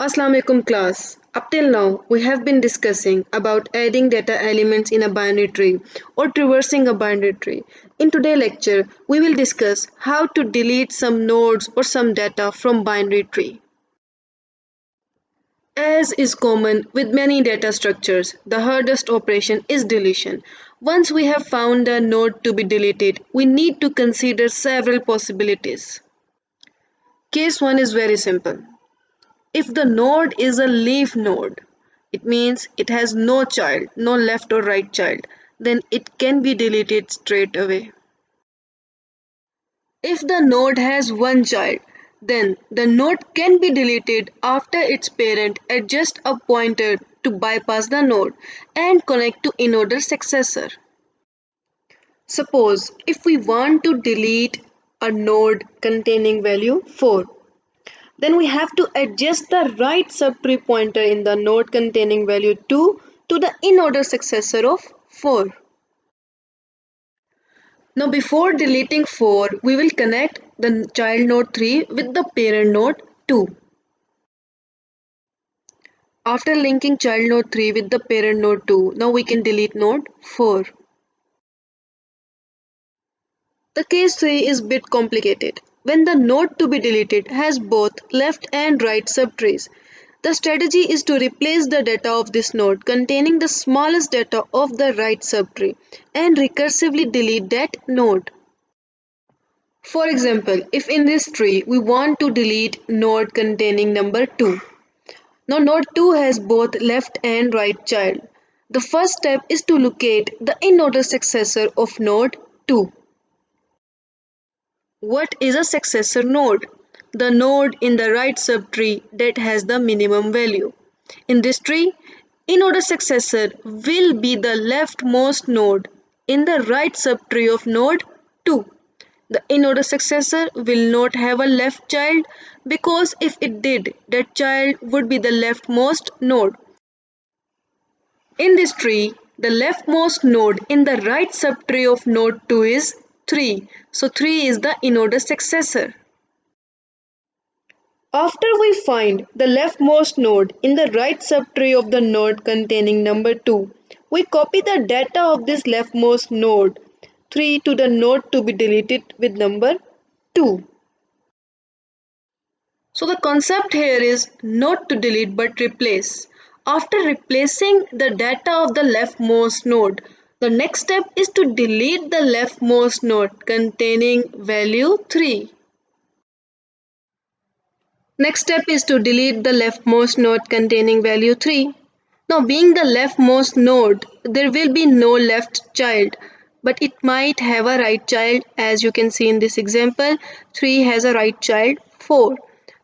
Assalamu alaikum class. Up till now, we have been discussing about adding data elements in a binary tree or traversing a binary tree. In today's lecture, we will discuss how to delete some nodes or some data from binary tree. As is common with many data structures, the hardest operation is deletion. Once we have found a node to be deleted, we need to consider several possibilities. Case 1 is very simple. If the node is a leaf node, it means it has no child, no left or right child, then it can be deleted straight away. If the node has one child, then the node can be deleted after its parent adjusts a pointer to bypass the node and connect to in-order successor. Suppose if we want to delete a node containing value 4, then we have to adjust the right subtree pointer in the node containing value 2 to the in-order successor of 4. Now before deleting 4, we will connect the child node 3 with the parent node 2. After linking child node 3 with the parent node 2, now we can delete node 4. The case 3 is bit complicated. When the node to be deleted has both left and right subtrees, the strategy is to replace the data of this node containing the smallest data of the right subtree and recursively delete that node. For example, if in this tree we want to delete node containing number 2. Now node 2 has both left and right child. The first step is to locate the in-order successor of node 2. What is a successor node? The node in the right subtree that has the minimum value. In this tree, in-order successor will be the leftmost node in the right subtree of node 2. The in-order successor will not have a left child because if it did, that child would be the leftmost node. In this tree, the leftmost node in the right subtree of node 2 is 3. So 3 is the in-order successor. After we find the leftmost node in the right subtree of the node containing number 2, we copy the data of this leftmost node 3 to the node to be deleted with number 2. So the concept here is not to delete but replace. After replacing the data of the leftmost node, the next step is to delete the leftmost node containing value 3. Next step is to delete the leftmost node containing value 3. Now being the leftmost node, there will be no left child, but it might have a right child. As you can see in this example, 3 has a right child 4.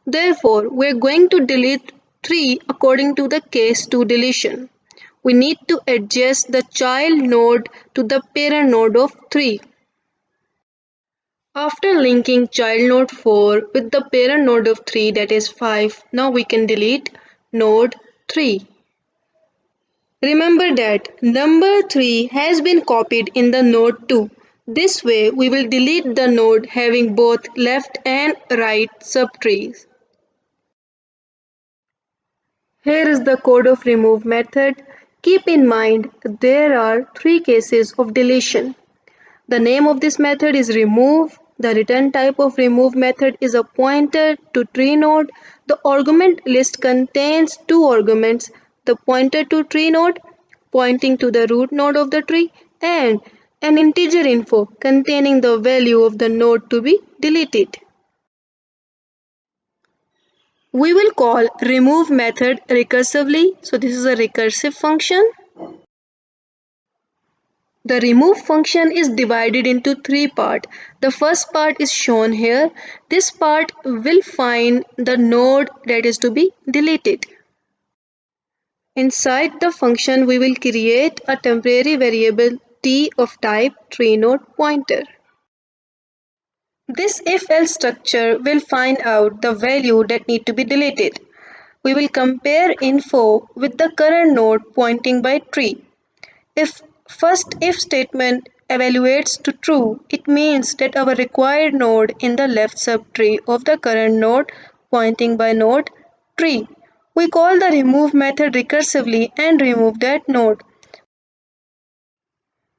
Therefore, we are going to delete 3 according to the case 2 deletion. We need to adjust the child node to the parent node of 3. After linking child node 4 with the parent node of 3, that is 5, now we can delete node 3. Remember that number 3 has been copied in the node 2. This way we will delete the node having both left and right subtrees. Here is the code of remove method. Keep in mind there are 3 cases of deletion. The name of this method is remove. The return type of remove method is a pointer to tree node. The argument list contains 2 arguments, the pointer to tree node pointing to the root node of the tree and an integer info containing the value of the node to be deleted. We will call remove method recursively. So this is a recursive function. The remove function is divided into 3 parts. The first part is shown here. This part will find the node that is to be deleted. Inside the function, we will create a temporary variable t of type tree node pointer. This if-else structure will find out the value that need to be deleted. We will compare info with the current node pointing by tree. If first if statement evaluates to true, it means that our required node in the left subtree of the current node pointing by node tree. we call the remove method recursively and remove that node.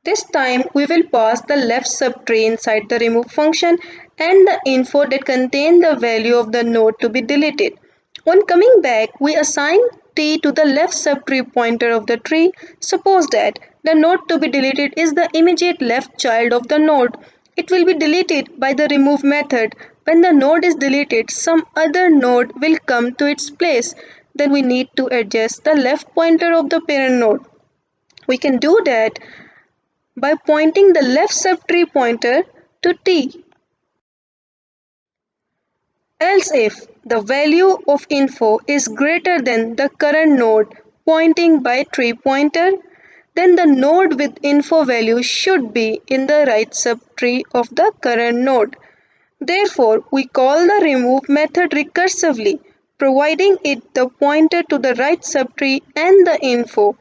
This time we will pass the left subtree inside the remove function and the info that contain the value of the node to be deleted. On coming back, we assign t to the left subtree pointer of the tree. Suppose that the node to be deleted is the immediate left child of the node. It will be deleted by the remove method. When the node is deleted, some other node will come to its place. Then we need to adjust the left pointer of the parent node. We can do that by pointing the left subtree pointer to t. Else if the value of info is greater than the current node pointing by tree pointer, then the node with info value should be in the right subtree of the current node. Therefore, we call the remove method recursively, providing it the pointer to the right subtree and the info.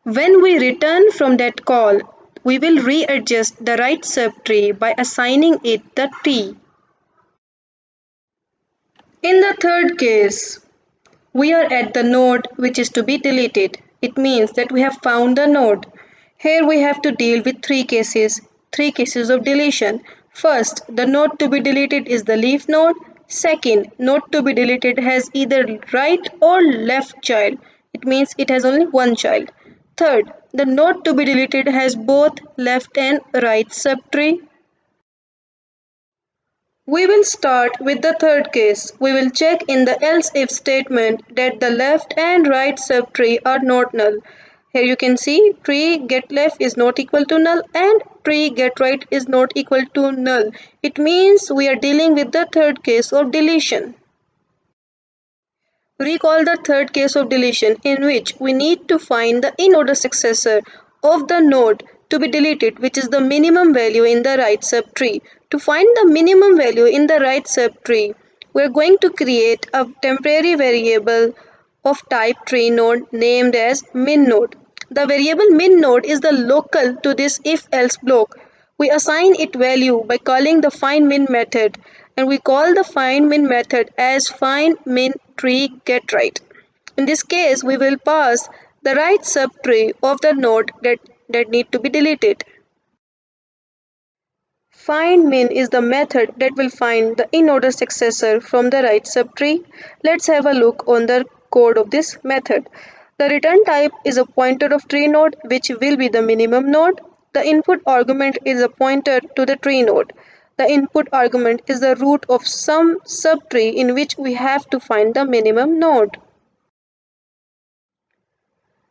When we return from that call, we will readjust the right subtree by assigning it the t. In the third case, we are at the node which is to be deleted. It means that we have found the node. Here we have to deal with three cases of deletion. First, the node to be deleted is the leaf node. Second, node to be deleted has either right or left child. It means it has only one child. Third, the node to be deleted has both left and right subtree. We will start with the third case. We will check in the else if statement that the left and right subtree are not null. Here you can see tree get left is not equal to null and tree get right is not equal to null. It means we are dealing with the third case of deletion. Recall the third case of deletion in which we need to find the in-order successor of the node to be deleted, which is the minimum value in the right subtree. To find the minimum value in the right subtree, we are going to create a temporary variable of type tree node named as min node. The variable min node is the local to this if-else block. We assign it value by calling the find_min method, and we call the find_min method as find_min_tree_getRight. In this case, we will pass the right subtree of the node that need to be deleted. Find_min is the method that will find the in-order successor from the right subtree. Let's have a look on the code of this method. The return type is a pointer of tree node, which will be the minimum node. The input argument is a pointer to the tree node. The input argument is the root of some subtree in which we have to find the minimum node.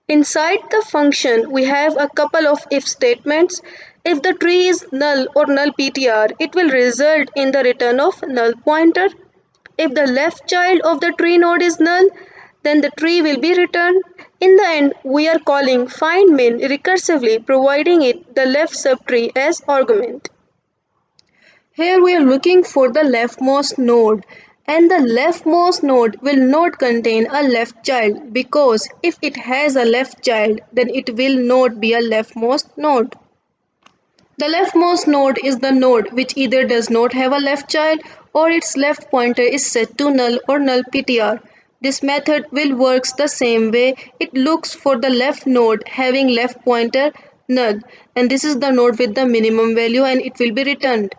Inside the function, we have a couple of if statements. If the tree is null or null PTR, it will result in the return of null pointer. If the left child of the tree node is null, then the tree will be returned. In the end, we are calling find_min recursively, providing it the left subtree as argument. Here we are looking for the leftmost node, and the leftmost node will not contain a left child, because if it has a left child, then it will not be a leftmost node. The leftmost node is the node which either does not have a left child or its left pointer is set to null or null PTR. This method will works the same way. It looks for the left node having left pointer null, and this is the node with the minimum value, and it will be returned.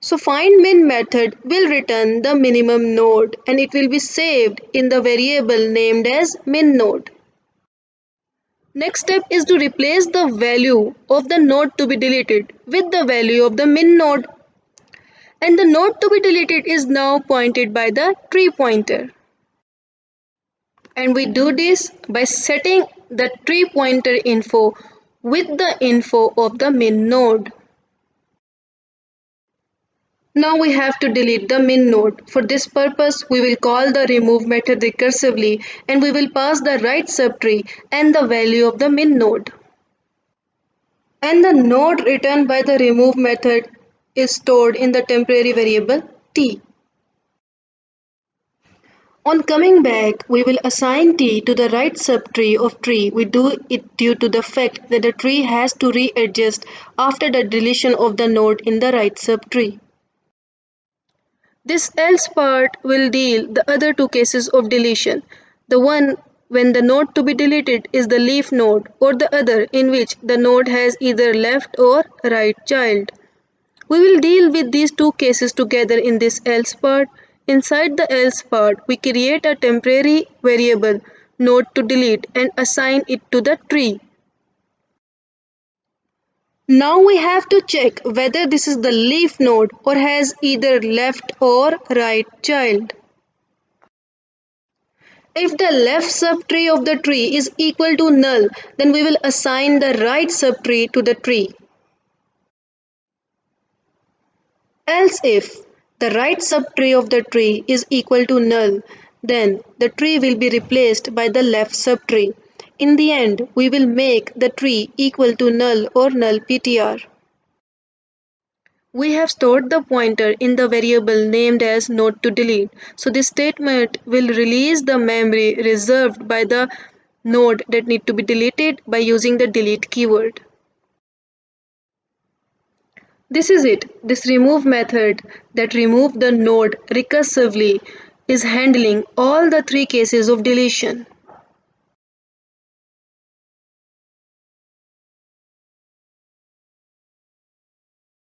So find_min method will return the minimum node, and it will be saved in the variable named as min node. Next step is to replace the value of the node to be deleted with the value of the min node, and the node to be deleted is now pointed by the tree pointer. And we do this by setting the tree pointer info with the info of the min node. Now we have to delete the min node. For this purpose, we will call the remove method recursively, and we will pass the right subtree and the value of the min node. And the node returned by the remove method is stored in the temporary variable t. On coming back, we will assign t to the right subtree of tree. We do it due to the fact that the tree has to readjust after the deletion of the node in the right subtree. This else part will deal the other two cases of deletion. The one when the node to be deleted is the leaf node, or the other in which the node has either left or right child. We will deal with these two cases together in this else part. Inside the else part, we create a temporary variable node to delete and assign it to the tree. Now we have to check whether this is the leaf node or has either left or right child. If the left subtree of the tree is equal to null, then we will assign the right subtree to the tree. Else if the right subtree of the tree is equal to null, then the tree will be replaced by the left subtree. In the end, we will make the tree equal to null or null ptr. We have stored the pointer in the variable named as node to delete. So this statement will release the memory reserved by the node that need to be deleted by using the delete keyword. This is it. This remove method that remove the node recursively is handling all the three cases of deletion.